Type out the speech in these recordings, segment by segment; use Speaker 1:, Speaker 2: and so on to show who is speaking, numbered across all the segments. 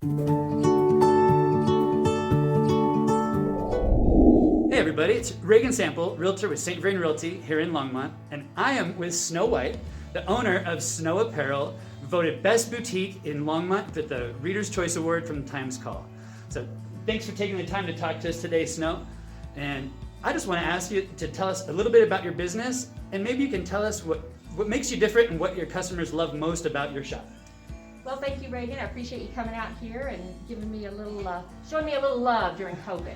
Speaker 1: Hey everybody, it's Regan Sample, Realtor with St. Vrain Realty here in Longmont, and I am with Snow White, the owner of Snow Apparel, voted Best Boutique in Longmont with the Reader's Choice Award from Times Call. So thanks for taking the time to talk to us today, Snow. And I just want to ask you to tell us a little bit about your business, and maybe you can tell us what makes you different and what your customers love most about your shop.
Speaker 2: Well, thank you, Reagan. I appreciate you coming out here and giving me a little, showing me a little love during COVID.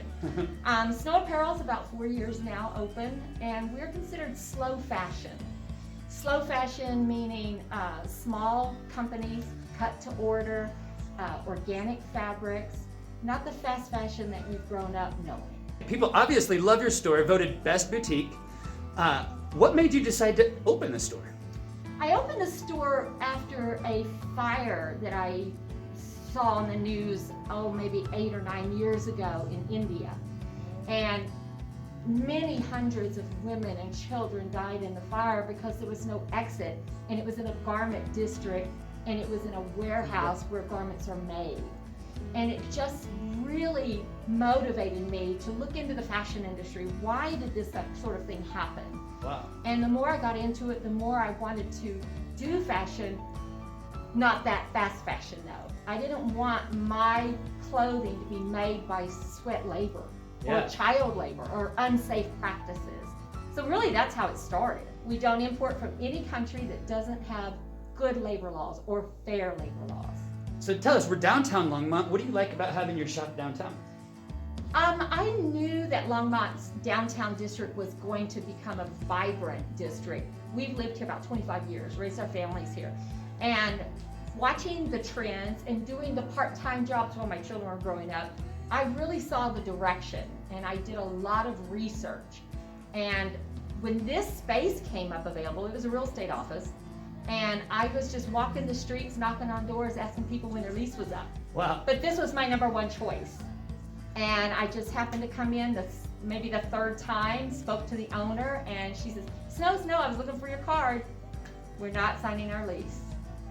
Speaker 2: Snow Apparel is about 4 years now open, and we're considered slow fashion. Slow fashion meaning small companies, cut to order, organic fabrics, not the fast fashion that we've grown up knowing.
Speaker 1: People obviously love your store, voted Best Boutique. What made you decide to open the store?
Speaker 2: I opened the store after a fire that I saw on the news, maybe 8 or 9 years ago in India. And many hundreds of women and children died in the fire because there was no exit, and it was in a garment district, and it was in a warehouse where garments are made. And it just really motivated me to look into the fashion industry. Why did this sort of thing happen?
Speaker 1: Wow.
Speaker 2: And the more I got into it, the more I wanted to do fashion, not that fast fashion though. I didn't want my clothing to be made by sweat labor or child labor or unsafe practices. So really that's how it started. We don't import from any country that doesn't have good labor laws or fair labor laws.
Speaker 1: So tell us, we're downtown Longmont. What do you like about having your shop downtown?
Speaker 2: I knew that Longmont's downtown district was going to become a vibrant district. We've lived here about 25 years, raised our families here. And watching the trends and doing the part-time jobs while my children were growing up, I really saw the direction, and I did a lot of research. And when this space came up available, it was a real estate office, and I was just walking the streets, knocking on doors, asking people when their lease was up.
Speaker 1: Wow.
Speaker 2: But this was my number one choice. And I just happened to come in maybe the third time, spoke to the owner, and she says, Snow, I was looking for your card. We're not signing our lease.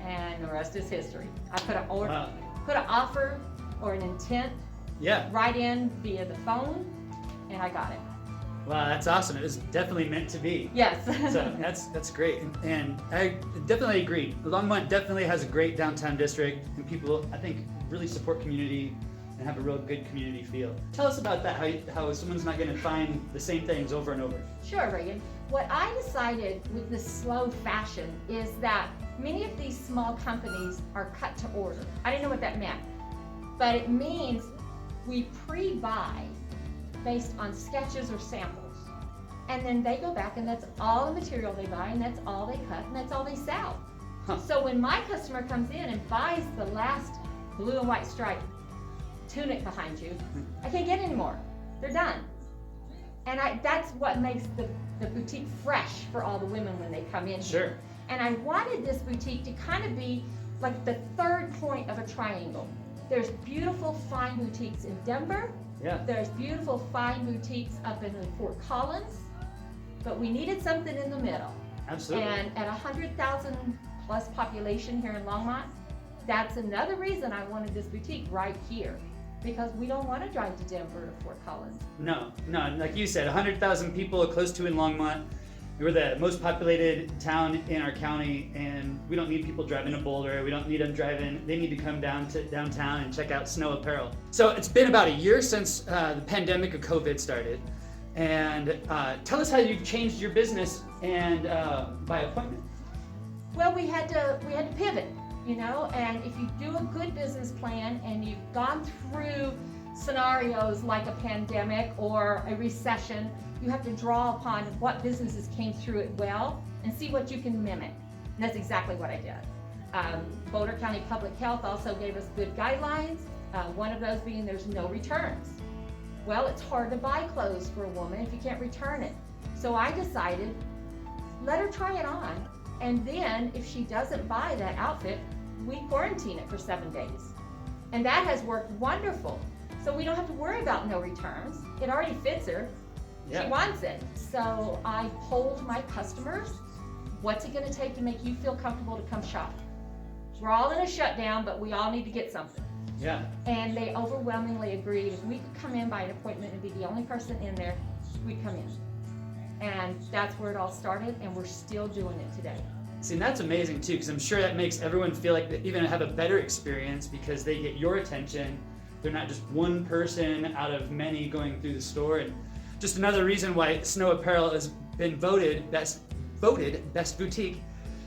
Speaker 2: And the rest is history. I put an order, put an offer or an intent right in via the phone, and I got it.
Speaker 1: Wow, that's awesome. It was definitely meant to be.
Speaker 2: Yes.
Speaker 1: So that's great. And I definitely agree. Longmont definitely has a great downtown district, and people, I think, really support community and have a real good community feel. Tell us about that, how someone's not going to find the same things over and over.
Speaker 2: Sure, Regan. What I decided with this slow fashion is that many of these small companies are cut to order. I didn't know what that meant, but it means we pre-buy based on sketches or samples. And then they go back and that's all the material they buy, and that's all they cut, and that's all they sell. So when my customer comes in and buys the last blue and white stripe tunic behind you, I can't get any more. They're done. And that's what makes the boutique fresh for all the women when they come in here. And I wanted this boutique to kind of be like the third point of a triangle. There's beautiful fine boutiques in Denver. There's beautiful fine boutiques up in Fort Collins, but we needed something in the middle.
Speaker 1: Absolutely.
Speaker 2: And at 100,000 plus population here in Longmont, that's another reason I wanted this boutique right here, because we don't want to drive to Denver or Fort Collins.
Speaker 1: No, like you said, 100,000 people close to in Longmont. We're the most populated town in our county, and we don't need people driving to Boulder. We don't need them driving. They need to come down to downtown and check out Snow Apparel. So it's been about a year since the pandemic of COVID started. And tell us how you've changed your business and by appointment.
Speaker 2: Well, we had to pivot, and if you do a good business plan and you've gone through scenarios like a pandemic or a recession, you have to draw upon what businesses came through it well and see what you can mimic. And that's exactly what I did. Boulder County Public Health also gave us good guidelines, one of those being there's no returns. Well, it's hard to buy clothes for a woman if you can't return it. So I decided, let her try it on, and then if she doesn't buy that outfit, we quarantine it for 7 days. And that has worked wonderful. So we don't have to worry about no returns. It already fits her. She wants it. So I polled my customers, what's it gonna take to make you feel comfortable to come shop? We're all in a shutdown, but we all need to get something.
Speaker 1: Yeah.
Speaker 2: And they overwhelmingly agreed if we could come in by an appointment and be the only person in there, we'd come in. And that's where it all started, and we're still doing it today.
Speaker 1: See, and that's amazing too, because I'm sure that makes everyone feel like they even have a better experience because they get your attention. They're not just one person out of many going through the store. And just another reason why Snow Apparel has been voted best boutique.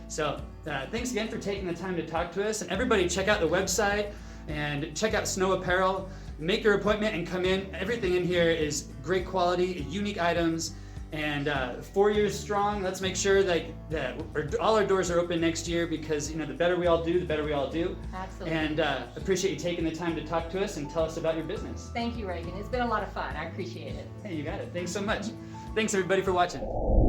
Speaker 1: So thanks again for taking the time to talk to us. And everybody check out the website and check out Snow Apparel. Make your appointment and come in. Everything in here is great quality, unique items, and 4 years strong. Let's make sure that all our doors are open next year because the better we all do, the better we all do.
Speaker 2: Absolutely.
Speaker 1: And appreciate you taking the time to talk to us and tell us about your business.
Speaker 2: Thank you, Reagan. It's been a lot of fun. I appreciate it.
Speaker 1: Hey, you got it. Thanks so much. Thanks everybody for watching.